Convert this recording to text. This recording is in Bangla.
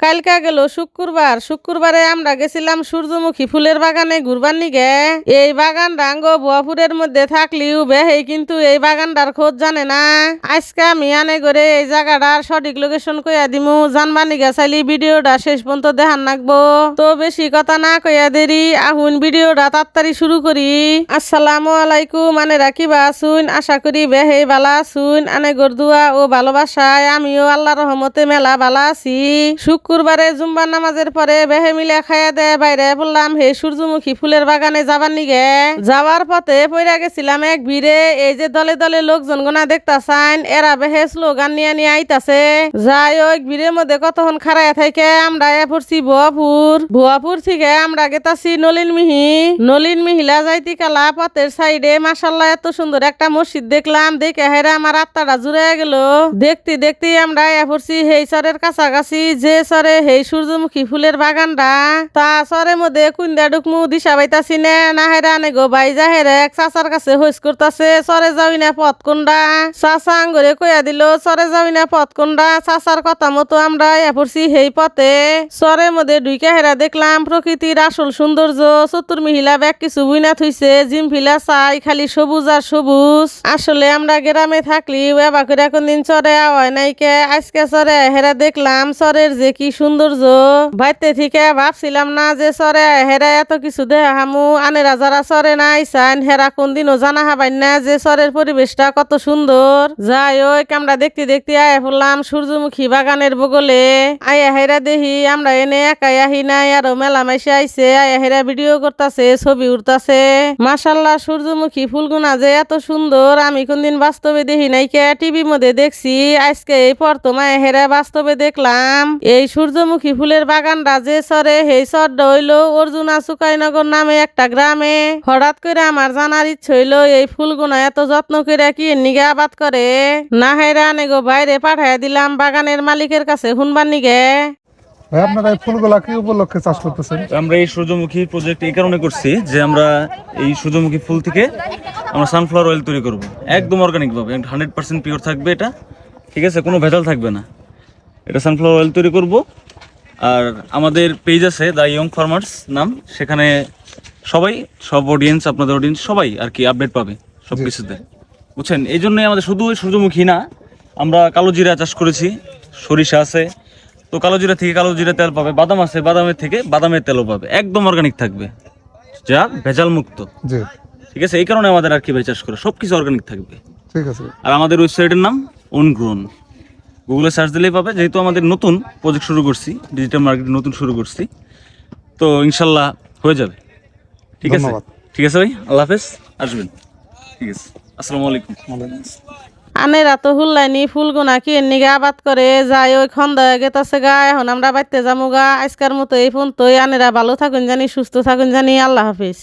কালকা গেল শুক্রবারে আমরা গেছিলাম সূর্যমুখী ফুলের বাগানে ঘুরবার নিগে। এই বাগান রাঙ্গ ভুয়াপুরের মধ্যে থাকলিও বেহেই কিন্তু এই বাগানটার খোঁজ জানে না। আজকে আমি আনে করে এই জায়গাটার সঠিক লোকেশন কইয়া দিমু, জানবার নিগে চাইলি ভিডিওটা শেষ পর্যন্ত দেখান রাখবো। তো বেশি কথা না কইয়া দেরি, আহুন ভিডিওটা তাড়াতাড়ি শুরু করি। আসসালামু আলাইকুম, আনে রাখিবা আসুন, আশা করি বেহেই বালা আসুন। আনে গরদুয়া ও ভালোবাসায় আমিও আল্লাহ রহমতে মেলা বালা আছি। শুক্রবারে জুম্বার নামাজের পরে বেহে মিলে খাইয়া দে বাইরে বললাম হে সূর্যমুখী ফুলের বাগানে যাবার নিগে। যাওয়ার পথে পইরা গেছিলাম এক ভিড়ে। এই যে দলে দলে লোকজন গোনা দেখতাছেন, এরা বেহে স্লোগান নিয়ে নিয়ে আইতাছে। যাই ওই ভিড়ের মধ্যে কতক্ষণ খাড়াইয়া থাকে আমরা পড়ছি ভুয়াপুর থেকে আমরা গেতাছি নলিন মিহিলা যাইতি কালা পথের সাইডে মাশাল্লাহ এত সুন্দর একটা মসজিদ দেখলাম। দেখে হেরা আমার আত্মাটা জুড়ে গেল। দেখতে দেখতে আমরা পড়ছি হেই চরের কাছাকাছি। যে চরে হেই সূর্যমুখী ফুলের বাগানটা, তা চরের মধ্যে কুন্দা ডুকমু দিশা পাইতাছি না হেরা নে গো বাই যা হেরে এক চাচার কাছে হইস করতাছে চরে যাবি না পথ কোনটা। চাচা আঙ্গরে কইয়া দিল চরে যাবি না পথ কোনটা। চাচার কথা মতো আমরা পড়ছি হেই পথে। চরের মধ্যে ঢুইকা হেরা দেখলাম প্রকৃতির আসল সৌন্দর্য। চতুর মিহিলা ব্যাগ কিছু বুইনা থুইছে, জিম ফিলা চাই খালি সবুজ আর সবুজ। আসলে আমরা গ্রামে থাকলি এবার করে কোনদিন চরে আওয়ায় নাইকে, আজকে চরে হেরা দেখলাম চরের যে কি সৌন্দর্য। বাইতে থেকে ভাবছিলাম না যে চরে হেরা এত কিছু দেখামু। আনেরা যারা চরে না আইসান হেরা কোনদিনও জানা হাবাই না যে চরের পরিবেশটা কত সুন্দর। যাই ওই আমরা দেখতে দেখতে আয়া পড়লাম সূর্যমুখী বাগানের বগলে। আয়া হেরা দেখি আমরা এনে একাই আহি নাই, আরো মেলা মাইসে আইছে। আয়া হেরা ভিডিও করতেছে, ছবি উঠতাছে। মাশাল্লাহ সূর্যমুখী ফুলগুনা যে এত সুন্দর আমি কোনদিন বাস্তবে দেখি নাই, কে টিভির মধ্যে দেখছি। আজকে এই প্রথমে হেরা বাস্তবে দেখলাম। এই সূর্যমুখী ফুলের বাগানটা যে চরে সেই চরটা হইল অর্জুনা সুকাইনগর নামে একটা গ্রামে। হঠাৎ করে আমার জানার ইচ্ছে হইল এই ফুলগুনা এত যত্ন করে কি নিগে আবাদ করে। না হেরা নেগো বাইরে পাঠাইয়া দিলাম বাগানের মালিকের কাছে শুনবার নিগে। আপনারা এই ফুলগুলা কি উপলক্ষে চাষ করতেছেন? আমরা এই সূর্যমুখী প্রজেক্ট এই কারণে করছি যে আমরা এই সূর্যমুখী ফুল থেকে আমরা সানফ্লাওয়ার অয়েল তৈরি করব, একদম অর্গানিক ভাবে, 100% পিওর থাকবে এটা, ঠিক আছে, কোনো ভেজাল থাকবে না। এটা সানফ্লাওয়ার অয়েল তৈরি করব। আর আমাদের পেজ আছে দ্য ইয়ং ফার্মার্স নাম, সেখানে সব অডিয়েন্স, আপনাদের অডিয়েন্স সবাই আর কি আপডেট পাবে সব কিছুতে, বুঝছেন। এই জন্যই আমাদের শুধু সূর্যমুখী না, আমরা কালো জিরা চাষ করেছি, সরিষা আছে, তো কালো জিরা থেকে কালো জিরা তেল পাবে, বাদাম আছে, বাদামের থেকে বাদামের তেলও পাবে, একদম অর্গানিক থাকবে, যা ভেজাল মুক্ত, ঠিক আছে। এই কারণে আমাদের আর কি ভাই চাষ করে সবকিছু অর্গানিক থাকবে, ঠিক আছে। আর আমাদের ওয়েবসাইটের নাম অনগ্রোন, গুগলে সার্চ দিলেই পাবে। যেহেতু আমাদের নতুন প্রজেক্ট শুরু করছি, ডিজিটাল মার্কেটিং নতুন শুরু করছি, তো ইনশাল্লাহ হয়ে যাবে, ঠিক আছে। ঠিক আছে ভাই, আল্লাহ হাফেজ, আসবেন, ঠিক আছে, আসসালামু আলাইকুম। আনেরা তো হুল্লাইনি ফুলগুনা কি নিগে আবাদ করে যায় ওই খন্দায় গেতাছে গা। এখন আমরা বাইতে যামু গা। আজকের মতো এই ফোন তো। আনেরা ভালো থাকুন জানি, সুস্থ থাকুন জানি, আল্লাহ হাফিজ।